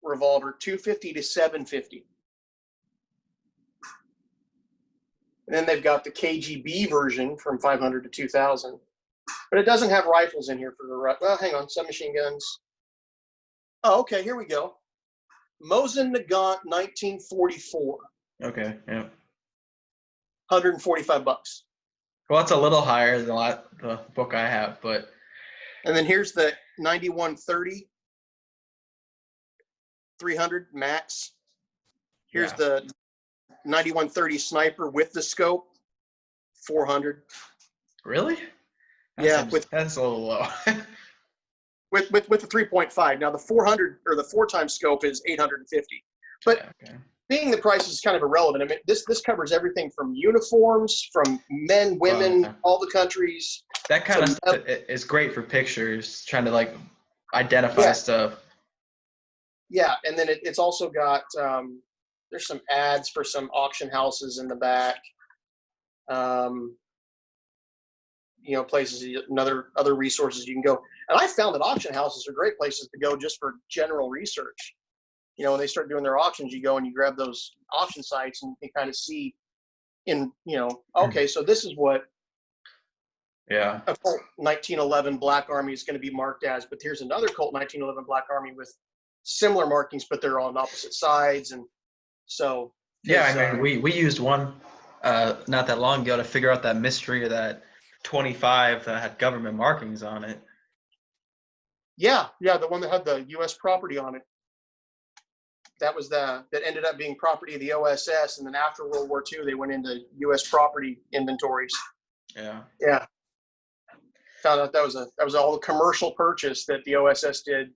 revolver, $250 to $750. And then they've got the KGB version from $500 to $2,000. But it doesn't have rifles in here for the well, hang on, submachine guns. Oh, okay, here we go. Mosin Nagant 1944. Okay, yeah. $145. Well, it's a little higher than the book I have, but. And then here's the 9130 300 max. Here's the 9130 sniper with the scope, $400. Really? That's a little low. with the 3.5. Now the 400 or the 4x scope is 850. But Okay. being the price is kind of irrelevant. I mean, this covers everything from uniforms, from men, women, all the countries. That kind of stuff is great for pictures, trying to like identify stuff. Yeah, and then it's also got there's some ads for some auction houses in the back. Places, other resources you can go. And I found that auction houses are great places to go just for general research. When they start doing their auctions, you go and you grab those auction sites and you can kind of see okay, so this is what a Colt 1911 Black Army is going to be marked as, but here's another Colt 1911 Black Army with similar markings, but they're on opposite sides. And so I mean, we used one not that long ago to figure out that mystery of that 25 that had government markings on it. Yeah, the one that had the U.S. property on it. That was that ended up being property of the OSS, and then after World War II, they went into U.S. property inventories. Yeah. Found out that was all a commercial purchase that the OSS did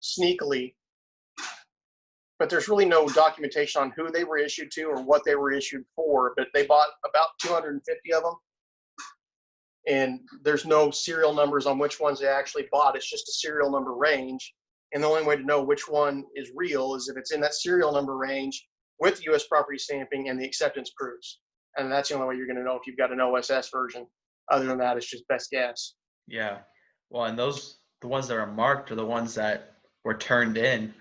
sneakily. But there's really no documentation on who they were issued to or what they were issued for. But they bought about 250 of them, and there's no serial numbers on which ones they actually bought. It's just a serial number range. And the only way to know which one is real is if it's in that serial number range with U.S. property stamping and the acceptance proofs. And that's the only way you're going to know if you've got an OSS version. Other than that, it's just best guess. Yeah. Well, and the ones that are marked are the ones that were turned in.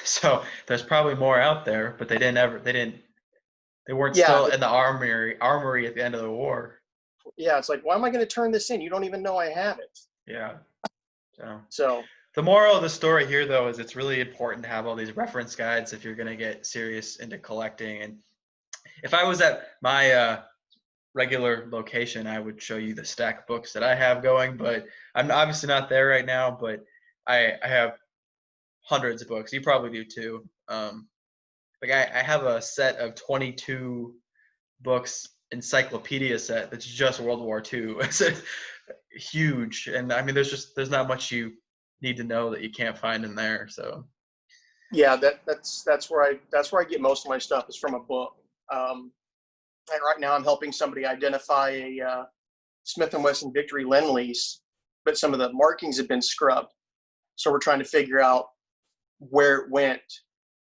So there's probably more out there, but they weren't still in the armory at the end of the war. Yeah. It's like, why am I going to turn this in? You don't even know I have it. Yeah. So the moral of the story here, though, is it's really important to have all these reference guides if you're going to get serious into collecting. And if I was at my regular location, I would show you the stack of books that I have going, but I'm obviously not there right now, but I have hundreds of books. You probably do too. I have a set of 22 books encyclopedia set that's just World War II. It's huge. And I mean, there's not much you need to know that you can't find in there. So yeah, that's where I get most of my stuff is from a book. And right now I'm helping somebody identify a Smith & Wesson Victory Lend-Lease, but some of the markings have been scrubbed. So we're trying to figure out where it went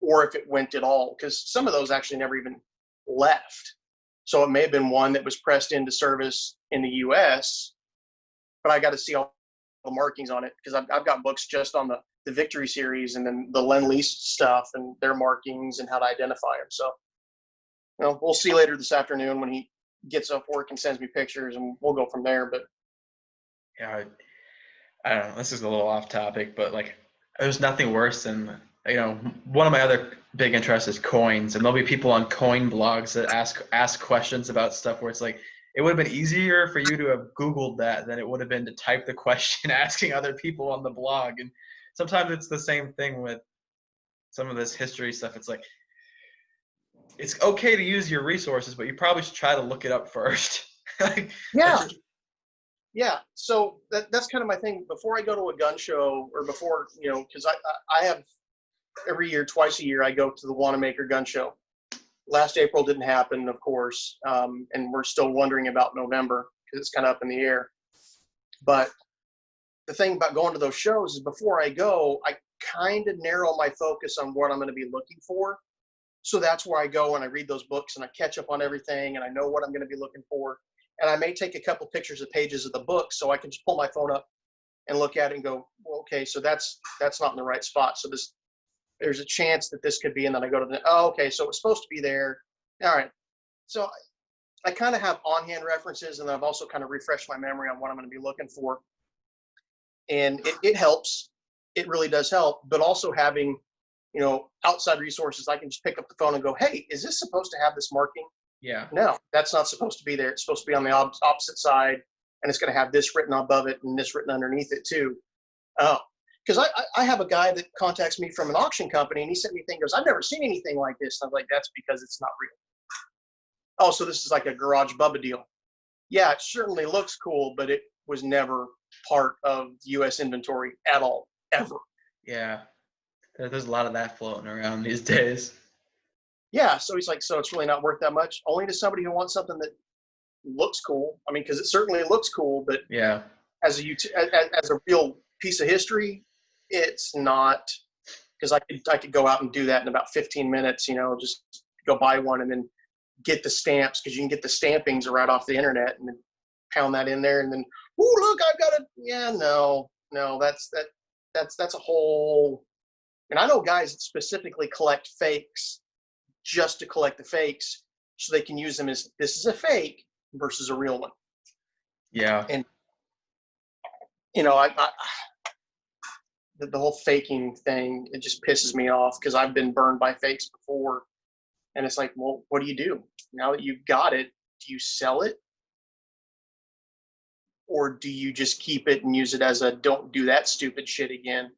or if it went at all, because some of those actually never even left. So it may have been one that was pressed into service in the U.S., but I got to see all the markings on it because I've got books just on the Victory series and then the Lend-Lease stuff and their markings and how to identify them. So, we'll see later this afternoon when he gets off work and sends me pictures, and we'll go from there. But yeah, I don't know. This is a little off topic, but like, there's nothing worse than one of my other big interests is coins, and there'll be people on coin blogs that ask questions about stuff where it's like, it would have been easier for you to have Googled that than it would have been to type the question asking other people on the blog. And sometimes it's the same thing with some of this history stuff. It's like, it's okay to use your resources, but you probably should try to look it up first. Yeah. So that's kind of my thing. Before I go to a gun show or before, because I have every year, twice a year, I go to the Wanamaker gun show. Last April didn't happen, of course, and we're still wondering about November because it's kind of up in the air. But the thing about going to those shows is before I go, I kind of narrow my focus on what I'm going to be looking for. So that's where I go and I read those books and I catch up on everything and I know what I'm going to be looking for. And I may take a couple pictures of pages of the book so I can just pull my phone up and look at it and go, well, okay, so that's not in the right spot. So there's a chance that this could be, and then I go to okay, so it's supposed to be there. All right. So I kind of have on-hand references, and then I've also kind of refreshed my memory on what I'm going to be looking for. And it helps. It really does help. But also having, outside resources, I can just pick up the phone and go, hey, is this supposed to have this marking? Yeah. No, that's not supposed to be there. It's supposed to be on the opposite side, and it's going to have this written above it and this written underneath it too. Because I have a guy that contacts me from an auction company, and he sent me a thing, goes, I've never seen anything like this. And I'm like, that's because it's not real. Oh, so this is like a Garage Bubba deal. Yeah, it certainly looks cool, but it was never part of U.S. inventory at all, ever. Yeah. There's a lot of that floating around these days. Yeah, so he's like, so it's really not worth that much? Only to somebody who wants something that looks cool. I mean, because it certainly looks cool, but Yeah. as a real piece of history, it's not. Because I could go out and do that in about 15 minutes. Just go buy one and then get the stamps, because you can get the stampings right off the internet and then pound that in there and then, oh, look, I've got it. Yeah, no, that's a whole. And I know guys that specifically collect fakes just to collect the fakes so they can use them as this is a fake versus a real one. Yeah. And I the whole faking thing, it just pisses me off, because I've been burned by fakes before. And it's like, well, what do you do now that you've got it? Do you sell it, or do you just keep it and use it as a don't do that stupid shit again?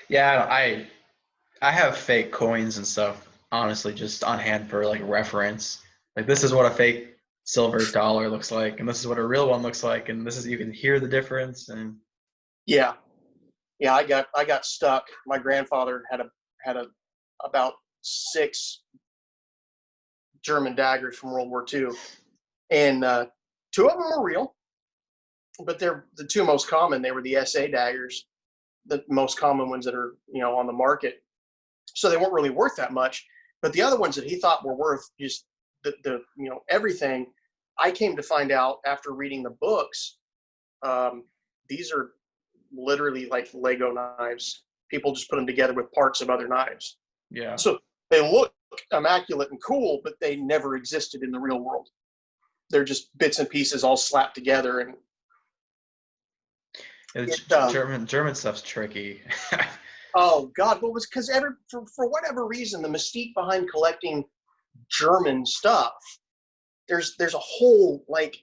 Yeah, I have fake coins and stuff, honestly, just on hand for like reference. Like, this is what a fake silver dollar looks like, and this is what a real one looks like, and this is, you can hear the difference. And Yeah, I got stuck. My grandfather had about 6 German daggers from World War II, and 2 of them were real, but they're the 2 most common. They were the SA daggers, the most common ones that are on the market. So they weren't really worth that much. But the other ones that he thought were worth just the everything, I came to find out after reading the books, these are literally like Lego knives. People just put them together with parts of other knives. yeah, So they look immaculate and cool, but they never existed in the real world. They're just bits and pieces all slapped together. And German stuff's tricky. oh God, what was, because for whatever reason, the mystique behind collecting German stuff, there's a whole, like,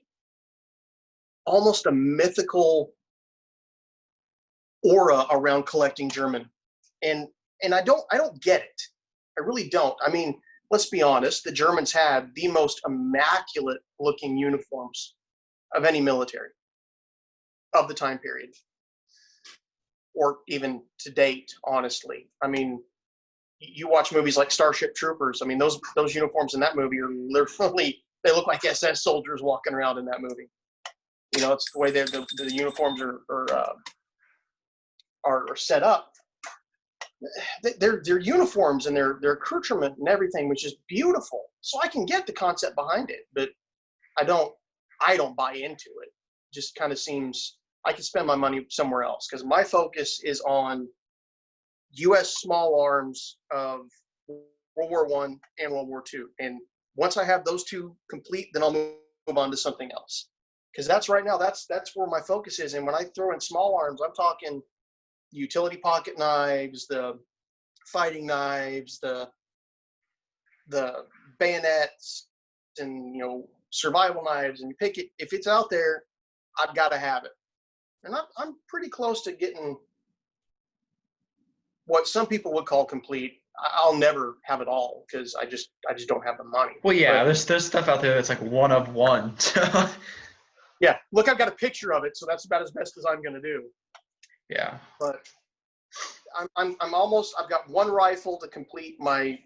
almost a mythical aura around collecting German, and I don't get it. I really don't. I mean, let's be honest. The Germans had the most immaculate looking uniforms of any military of the time period, or even to date. Honestly, I mean, you watch movies like Starship Troopers. I mean, those uniforms in that movie are literally, they look like SS soldiers walking around in that movie. It's the way the uniforms are set up. Their uniforms and their accoutrement and everything was just beautiful. So I can get the concept behind it, but I don't buy into it. Just kind of seems I could spend my money somewhere else, because my focus is on U.S. small arms of World War I and World War II. And once I have those 2 complete, then I'll move on to something else. Because that's right now, that's where my focus is. And when I throw in small arms, I'm talking utility pocket knives, the fighting knives, the bayonets, and survival knives. And you pick it, if it's out there, I've got to have it. And I'm pretty close to getting what some people would call complete. I'll never have it all, because I just don't have the money. Well, yeah, there's stuff out there that's like one of one. Yeah, look, I've got a picture of it, so that's about as best as I'm going to do. Yeah. But I'm almost. I've got 1 rifle to complete my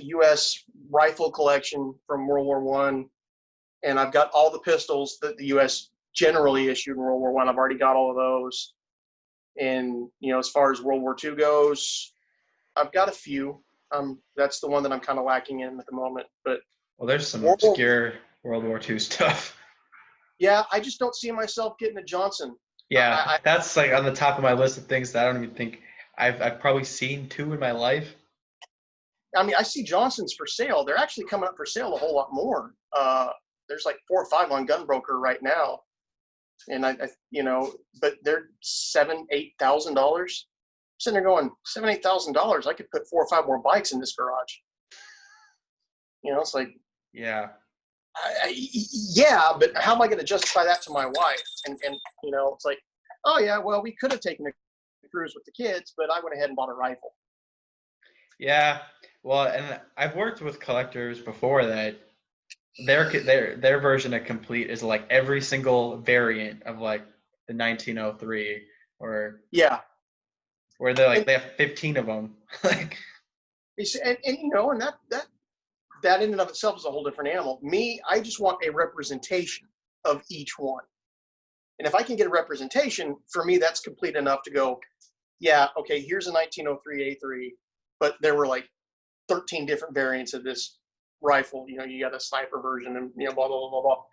U.S. rifle collection from World War I, and I've got all the pistols that the U.S. generally issued in World War I. I've already got all of those. And as far as World War II goes, I've got a few. That's the one that I'm kind of lacking in at the moment. But Well, there's some obscure World War II stuff. Yeah, I just don't see myself getting a Johnson. Yeah, that's like on the top of my list of things that I don't even think I've probably seen 2 in my life. I mean, I see Johnsons for sale. They're actually coming up for sale a whole lot more. There's like 4 or 5 on Gunbroker right now, and but they're $7,000-8,000. Sitting there going, $7,000-8,000. I could put 4 or 5 more bikes in this garage. It's like, Yeah. Yeah, but how am I going to justify that to my wife? And it's like, oh yeah, well, we could have taken a cruise with the kids, but I went ahead and bought a rifle. Yeah. Well, and I've worked with collectors before that Their version of complete is like every single variant of like the 1903, or Yeah. where they're like And, they have 15 of them. Like, and you know, and that in and of itself is a whole different animal. Me, I just want a representation of each one. And if I can get a representation, for me, that's complete enough to go, yeah, okay, here's a 1903 A3, but there were like 13 different variants of this rifle. You know, you got a sniper version and, you know, blah, blah, blah, blah, blah.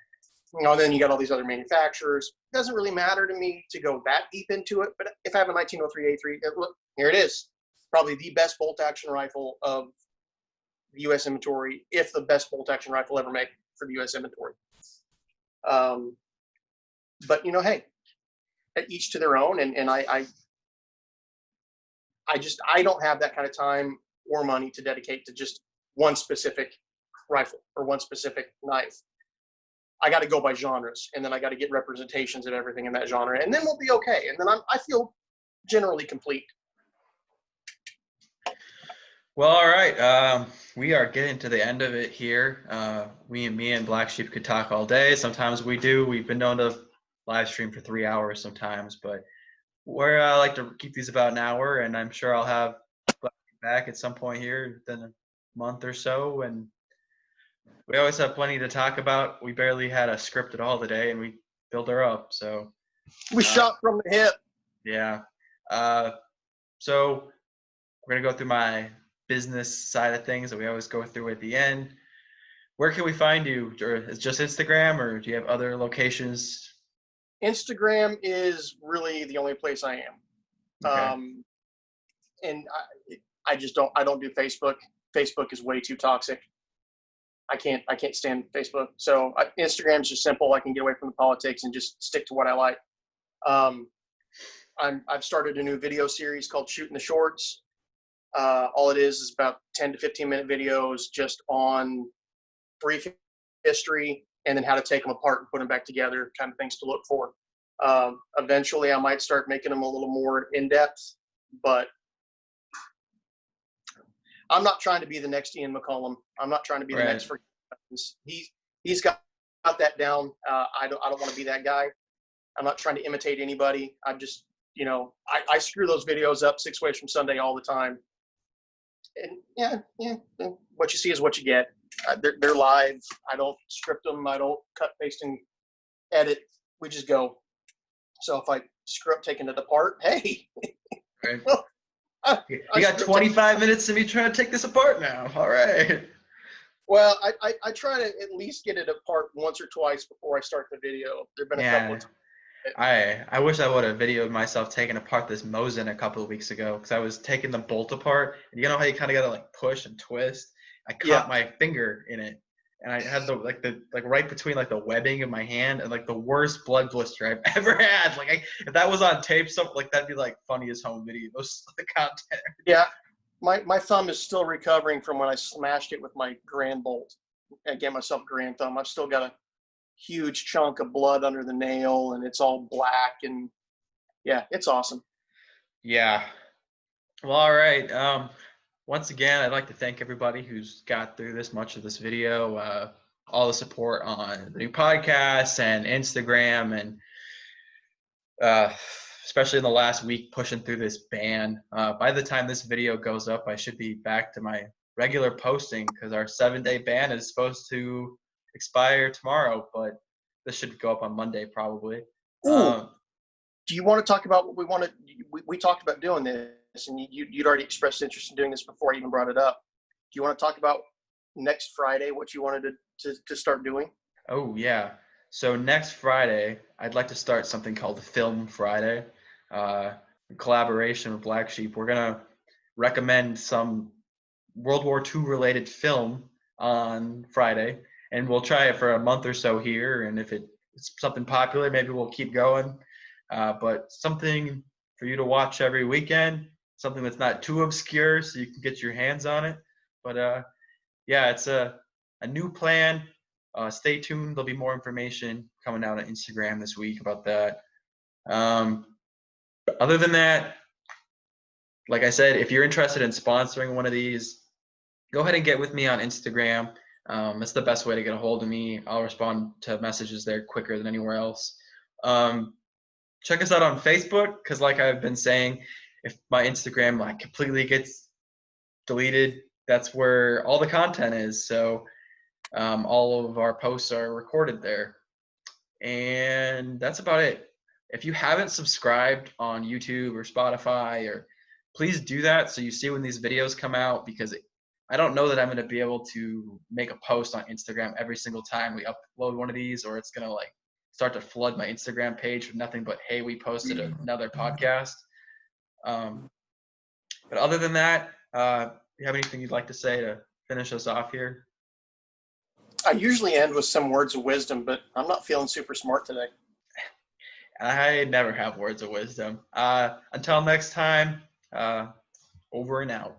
You know, and then you got all these other manufacturers. It doesn't really matter to me to go that deep into it, but if I have a 1903 A3, look, here it is. Probably the best bolt action rifle of the U.S. inventory, if the best bolt action rifle ever made for the U.S. inventory. But you know, hey, each to their own, and I don't have that kind of time or money to dedicate to just one specific rifle or one specific knife. I got to go by genres, and then I got to get representations of everything in that genre, and then we'll be okay. And then I feel generally complete. well, all right. We are getting to the end of it here. Me and Black Sheep could talk all day. Sometimes we do. We've been known to live stream for 3 hours sometimes, but we're like to keep these about an hour, and I'm sure I'll have Black Sheep back at some point here within a month or so. And we always have plenty to talk about. We barely had a script at all today, and we built her up. So We shot from the hip. yeah. So we're gonna go through my business side of things that we always go through at the end. Where can we find you? Or is it just Instagram, or do you have other locations? Instagram is really the only place I am. Okay. And I just don't do Facebook. Facebook is way too toxic. I can't stand Facebook. So Instagram's just simple. I can get away from the politics and just stick to what I like. I've started a new video series called Shooting the Shorts. All it is about 10 to 15-minute videos just on brief history and then how to take them apart and put them back together, kind of things to look for. Eventually, I might start making them a little more in-depth, but I'm not trying to be the next Ian McCollum. I'm not trying to be the next. He's got that down. I don't want to be that guy. I'm not trying to imitate anybody. I'm just, you know, I screw those videos up 6 ways from Sunday all the time. And yeah, what you see is what you get. They're live. I don't script them. I don't cut, paste, and edit. We just go. So if I screw up taking it apart, hey. Right. Well, you got 25 minutes of me trying to take this apart now. All right. Well, I try to at least get it apart once or twice before I start the video. There've been a couple of times. I wish I would have videoed myself taking apart this Mosin a couple of weeks ago, because I was taking the bolt apart. And you know how you kind of gotta like push and twist? I caught my finger in it, and I had the right between like the webbing of my hand, and like the worst blood blister I've ever had. Like if that was on tape, something like that'd be like funniest home videos. The content. Yeah, my thumb is still recovering from when I smashed it with my grand bolt. I gave myself a grand thumb. I've still got a huge chunk of blood under the nail, and it's all black, and yeah, it's awesome. Yeah. Well, all right. Once again, I'd like to thank everybody who's got through this much of this video, all the support on the new podcast and Instagram, and especially in the last week pushing through this ban. By the time this video goes up, I should be back to my regular posting, because our 7-day ban is supposed to expire tomorrow, but this should go up on Monday probably. Do you want to talk about what we wanted? We talked about doing this, and you'd already expressed interest in doing this before I even brought it up. Do you want to talk about next Friday what you wanted to start doing? Oh yeah. So next Friday, I'd like to start something called Film Friday. In collaboration with Black Sheep, we're gonna recommend some World War II related film on Friday, and we'll try it for a month or so here. And if it's something popular, maybe we'll keep going. But something for you to watch every weekend, something that's not too obscure, so you can get your hands on it. But yeah, it's a new plan. Stay tuned. There'll be more information coming out on Instagram this week about that. Other than that, like I said, if you're interested in sponsoring one of these, go ahead and get with me on Instagram. It's the best way to get a hold of me. I'll respond to messages there quicker than anywhere else. Check us out on Facebook, because like I've been saying, if my Instagram like completely gets deleted, that's where all the content is. So all of our posts are recorded there. And that's about it. If you haven't subscribed on YouTube or Spotify, or please do that so you see when these videos come out, because I don't know that I'm going to be able to make a post on Instagram every single time we upload one of these, or it's going to like start to flood my Instagram page with nothing but, hey, we posted another podcast. But other than that, you have anything you'd like to say to finish us off here? I usually end with some words of wisdom, but I'm not feeling super smart today. I never have words of wisdom. Until next time, over and out.